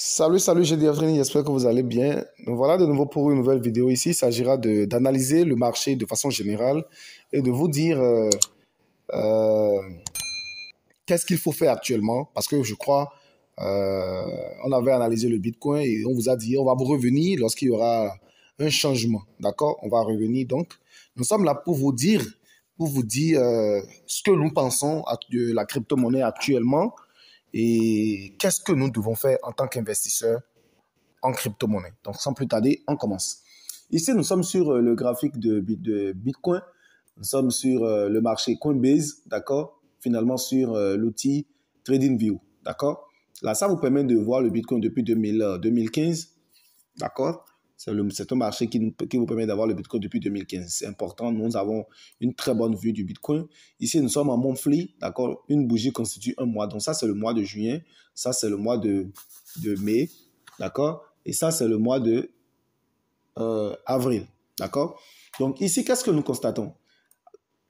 Salut, j'ai Diafrini, j'espère que vous allez bien. Donc voilà de nouveau pour une nouvelle vidéo ici. Il s'agira d'analyser le marché de façon générale et de vous dire euh, qu'est-ce qu'il faut faire actuellement. Parce que je crois, on avait analysé le Bitcoin et on vous a dit, on va vous revenir lorsqu'il y aura un changement. D'accord? On va revenir donc. Nous sommes là pour vous dire ce que nous pensons de la crypto-monnaie actuellement et qu'est-ce que nous devons faire en tant qu'investisseurs en crypto-monnaie. Donc, sans plus tarder, on commence. Ici, nous sommes sur le graphique de Bitcoin. Nous sommes sur le marché Coinbase, d'accord? Finalement, sur l'outil TradingView, d'accord? Là, ça vous permet de voir le Bitcoin depuis 2015, d'accord? C'est un marché qui vous permet d'avoir le Bitcoin depuis 2015. C'est important. Nous avons une très bonne vue du Bitcoin. Ici, nous sommes en monthly, d'accord? Une bougie constitue un mois. Donc, ça, c'est le mois de juin. Ça, c'est le mois de mai, d'accord? Et ça, c'est le mois de avril, d'accord? Donc, ici, qu'est-ce que nous constatons?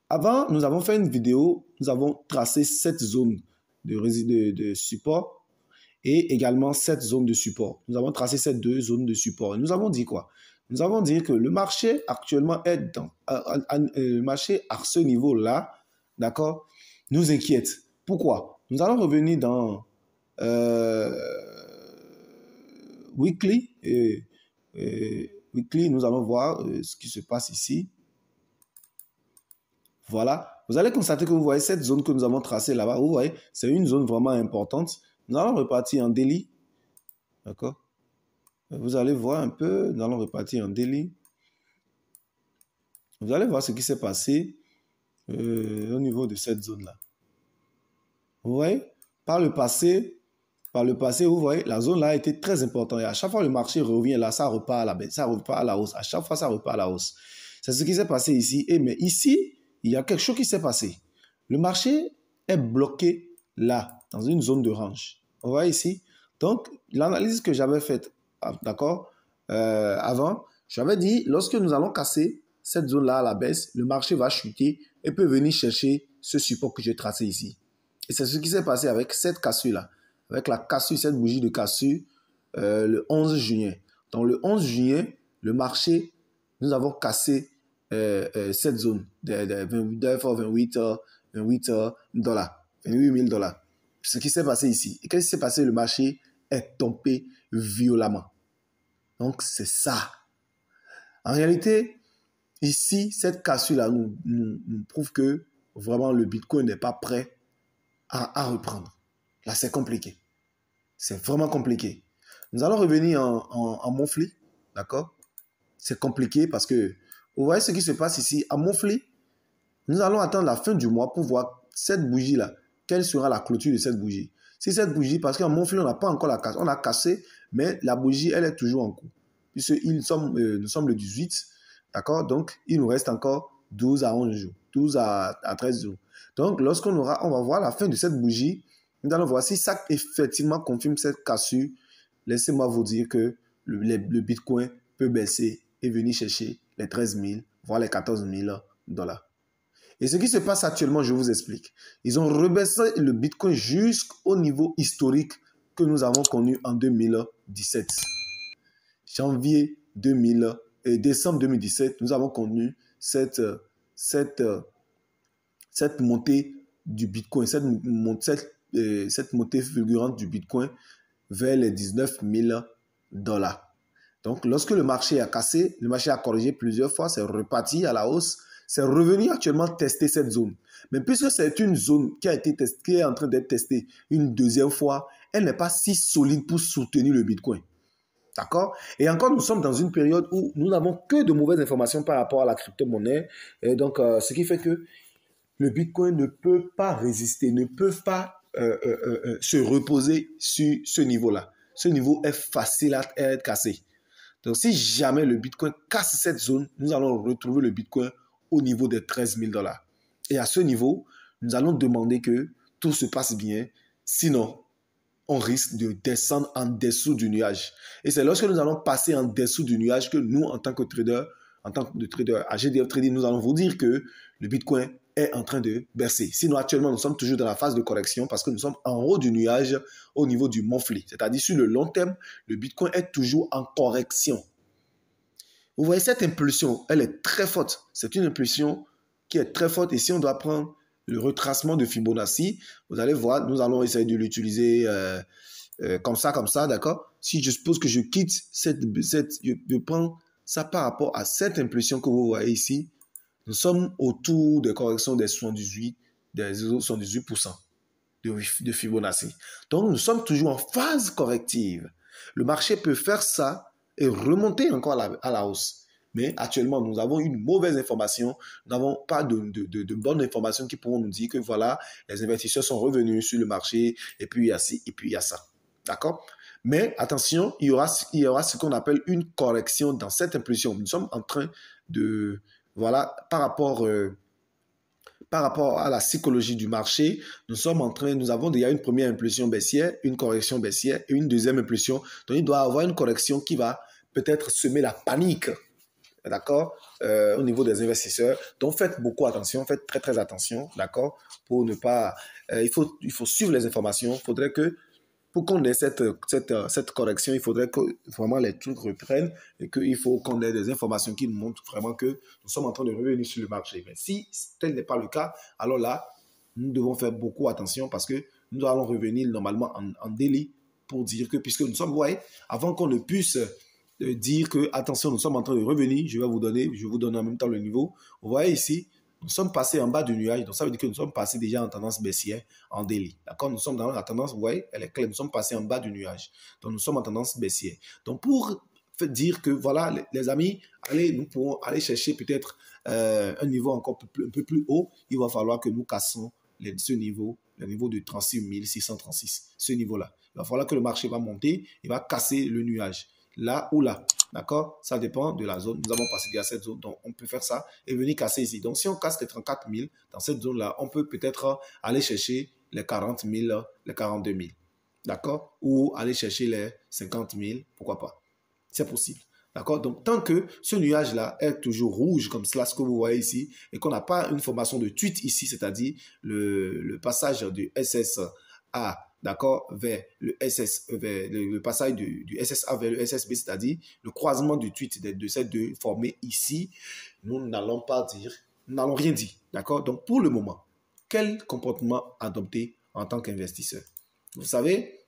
Avant, nous avons fait une vidéo, nous avons tracé 7 zones de support et également 7 zones de support. Nous avons tracé ces 2 zones de support. Et nous avons dit quoi? Nous avons dit que le marché actuellement est le marché à ce niveau-là, d'accord, nous inquiète. Pourquoi? Nous allons revenir dans weekly weekly, nous allons voir ce qui se passe ici. Voilà. Vous allez constater que vous voyez cette zone que nous avons tracée là-bas. Vous voyez, c'est une zone vraiment importante. Nous allons repartir en daily. D'accord? Vous allez voir un peu. Nous allons repartir en daily. Vous allez voir ce qui s'est passé au niveau de cette zone-là. Vous voyez? Par le passé, vous voyez, la zone là a été très importante. Et à chaque fois, le marché revient là, ça repart à la baisse, ça repart à la hausse. À chaque fois, ça repart à la hausse. C'est ce qui s'est passé ici. Mais ici, il y a quelque chose qui s'est passé. Le marché est bloqué là, dans une zone de range. Vous voyez ici? Donc, l'analyse que j'avais faite, d'accord, avant, j'avais dit, lorsque nous allons casser cette zone-là à la baisse, le marché va chuter et peut venir chercher ce support que j'ai tracé ici. Et c'est ce qui s'est passé avec cette cassure-là. Avec la cassure, cette bougie de cassure, le 11 juin. Donc, le 11 juin, le marché, nous avons cassé cette zone de 28 dollars, 28 000 dollars. Ce qui s'est passé ici. Et qu'est-ce qui s'est passé? Le marché est tombé violemment. Donc, c'est ça. En réalité, ici, cette cassure-là nous prouve que vraiment le Bitcoin n'est pas prêt à reprendre. Là, c'est compliqué. C'est vraiment compliqué. Nous allons revenir en monthly, d'accord? C'est compliqué parce que vous voyez ce qui se passe ici. À monthly, nous allons attendre la fin du mois pour voir cette bougie-là. Quelle sera la clôture de cette bougie? Si cette bougie, parce qu'en monthly, on n'a pas encore la casse. On a cassé, mais la bougie, elle est toujours en cours. Puisque nous sommes le 18, d'accord? Donc, il nous reste encore 12 à 11 jours. 12 à 13 jours. Donc, on va voir la fin de cette bougie. Nous allons voir si ça effectivement confirme cette cassure. Laissez-moi vous dire que le Bitcoin peut baisser et venir chercher les 13 000, voire les 14 000 dollars. Et ce qui se passe actuellement, je vous explique. Ils ont rebaissé le Bitcoin jusqu'au niveau historique que nous avons connu en 2017. Décembre 2017, nous avons connu cette montée du Bitcoin, cette montée fulgurante du Bitcoin vers les 19 000 dollars. Donc, lorsque le marché a cassé, le marché a corrigé plusieurs fois, c'est reparti à la hausse, c'est revenu actuellement tester cette zone. Mais puisque c'est une zone qui est en train d'être testée une deuxième fois, elle n'est pas si solide pour soutenir le Bitcoin. D'accord? Et encore, nous sommes dans une période où nous n'avons que de mauvaises informations par rapport à la crypto-monnaie. Et donc, ce qui fait que le Bitcoin ne peut pas résister, ne peut pas se reposer sur ce niveau-là. Ce niveau est facile à être cassé. Donc, si jamais le Bitcoin casse cette zone, nous allons retrouver le Bitcoin au niveau des 13 000 dollars. Et à ce niveau, nous allons demander que tout se passe bien. Sinon, on risque de descendre en dessous du nuage. Et c'est lorsque nous allons passer en dessous du nuage que nous, en tant que trader, à GDF Trading, nous allons vous dire que le Bitcoin est en train de baisser. Sinon, actuellement, nous sommes toujours dans la phase de correction parce que nous sommes en haut du nuage au niveau du monthly. C'est-à-dire, sur le long terme, le Bitcoin est toujours en correction. Vous voyez, cette impulsion, elle est très forte. C'est une impulsion qui est très forte. Et si on doit prendre le retracement de Fibonacci, vous allez voir, nous allons essayer de l'utiliser comme ça, d'accord? Si je suppose que je quitte je prends ça par rapport à cette impulsion que vous voyez ici, nous sommes autour des corrections des 78%, de Fibonacci. Donc, nous sommes toujours en phase corrective. Le marché peut faire ça et remonter encore à la hausse. Mais actuellement, nous avons une mauvaise information. Nous n'avons pas de bonnes informations qui pourront nous dire que voilà, les investisseurs sont revenus sur le marché et puis il y a ci et puis il y a ça. D'accord? Mais attention, il y aura ce qu'on appelle une correction dans cette impulsion. Nous sommes en train de, voilà, par rapport à la psychologie du marché, nous avons déjà une première impulsion baissière, une correction baissière et une deuxième impulsion. Donc, il doit y avoir une correction qui va peut-être semer la panique, d'accord, au niveau des investisseurs. Donc, faites beaucoup attention, faites très, très attention, d'accord, pour ne pas... il faut suivre les informations. Il faudrait que pour qu'on ait cette correction, il faudrait que vraiment les trucs reprennent et qu'il faut qu'on ait des informations qui nous montrent vraiment que nous sommes en train de revenir sur le marché. Mais si tel n'est pas le cas, alors là, nous devons faire beaucoup attention parce que nous allons revenir normalement en daily pour dire que, puisque nous sommes, vous voyez, avant qu'on ne puisse dire que, attention, nous sommes en train de revenir, je vous donne en même temps le niveau. Vous voyez ici, nous sommes passés en bas du nuage, donc ça veut dire que nous sommes passés déjà en tendance baissière en daily. D'accord? Nous sommes dans la tendance, vous voyez, elle est claire, nous sommes passés en bas du nuage. Donc nous sommes en tendance baissière. Donc pour dire que voilà, les amis, nous pourrons aller chercher peut-être un niveau encore un peu plus haut. Il va falloir que nous cassons ce niveau, le niveau de 36 636, ce niveau-là. Il va falloir que le marché va monter, il va casser le nuage. Là ou là. D'accord? Ça dépend de la zone. Nous avons passé déjà cette zone, donc on peut faire ça et venir casser ici. Donc, si on casse les 34 000 dans cette zone-là, on peut peut-être aller chercher les 40 000, les 42 000. D'accord? Ou aller chercher les 50 000, pourquoi pas? C'est possible. D'accord? Donc, tant que ce nuage-là est toujours rouge, comme cela, ce que vous voyez ici, et qu'on n'a pas une formation de tweet ici, c'est-à-dire le passage du SSA, d'accord, vers le passage du SSA vers le SSB, c'est-à-dire le croisement du tweet de ces deux formés ici, nous n'allons rien dire, d'accord? Donc, pour le moment, quel comportement adopter en tant qu'investisseur? Vous savez,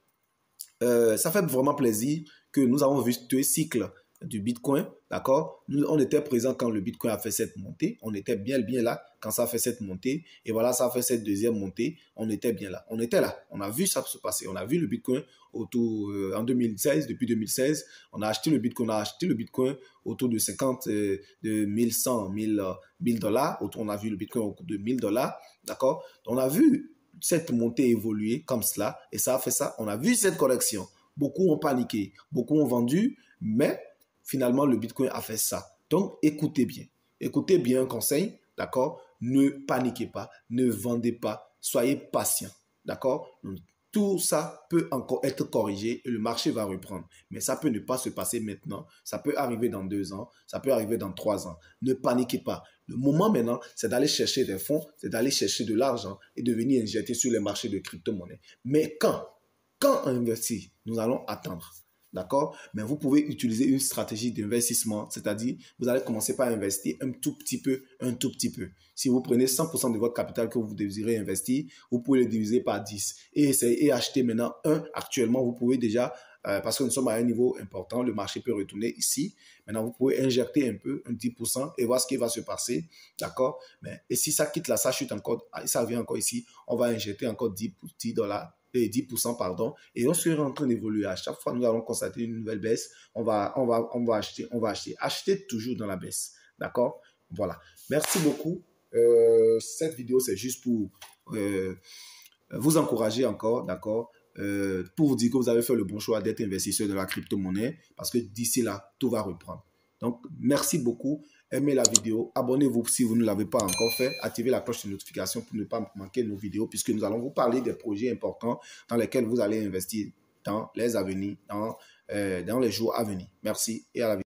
ça fait vraiment plaisir que nous avons vu deux cycles du Bitcoin, d'accord? On était présent quand le Bitcoin a fait cette montée, on était bien là quand ça a fait cette montée, et voilà, ça a fait cette deuxième montée, on était bien là. On était là, on a vu ça se passer, on a vu le Bitcoin en 2016, depuis 2016, on a acheté le Bitcoin autour de 50, de 1100, 1000 dollars, on a vu le Bitcoin autour de 1000 dollars, d'accord? On a vu cette montée évoluer comme cela, et ça a fait ça, on a vu cette correction. Beaucoup ont paniqué, beaucoup ont vendu, mais finalement, le Bitcoin a fait ça. Donc, écoutez bien un conseil, d'accord? Ne paniquez pas, ne vendez pas, soyez patient, d'accord? Tout ça peut encore être corrigé et le marché va reprendre. Mais ça peut ne pas se passer maintenant. Ça peut arriver dans 2 ans, ça peut arriver dans 3 ans. Ne paniquez pas. Le moment maintenant, c'est d'aller chercher des fonds, c'est d'aller chercher de l'argent et de venir injecter sur les marchés de crypto-monnaies. Mais quand investir, nous allons attendre. D'accord? Mais vous pouvez utiliser une stratégie d'investissement, c'est-à-dire vous allez commencer par investir un tout petit peu. Si vous prenez 100% de votre capital que vous désirez investir, vous pouvez le diviser par 10 et acheter maintenant actuellement, vous pouvez déjà, parce que nous sommes à un niveau important, le marché peut retourner ici. Maintenant, vous pouvez injecter un peu, un 10% et voir ce qui va se passer. D'accord? Et si ça quitte là, ça chute encore, ça revient encore ici, on va injecter encore 10 dollars. 10%, pardon, et on sera en train d'évoluer. À chaque fois, nous allons constater une nouvelle baisse. On va acheter. Achetez toujours dans la baisse. D'accord? Voilà. Merci beaucoup. Cette vidéo, c'est juste pour vous encourager encore, d'accord? Pour vous dire que vous avez fait le bon choix d'être investisseur de la crypto-monnaie parce que d'ici là, tout va reprendre. Donc, merci beaucoup. Aimez la vidéo, abonnez-vous si vous ne l'avez pas encore fait, activez la cloche de notification pour ne pas manquer nos vidéos puisque nous allons vous parler des projets importants dans lesquels vous allez investir dans les jours à venir. Merci et à la vidéo.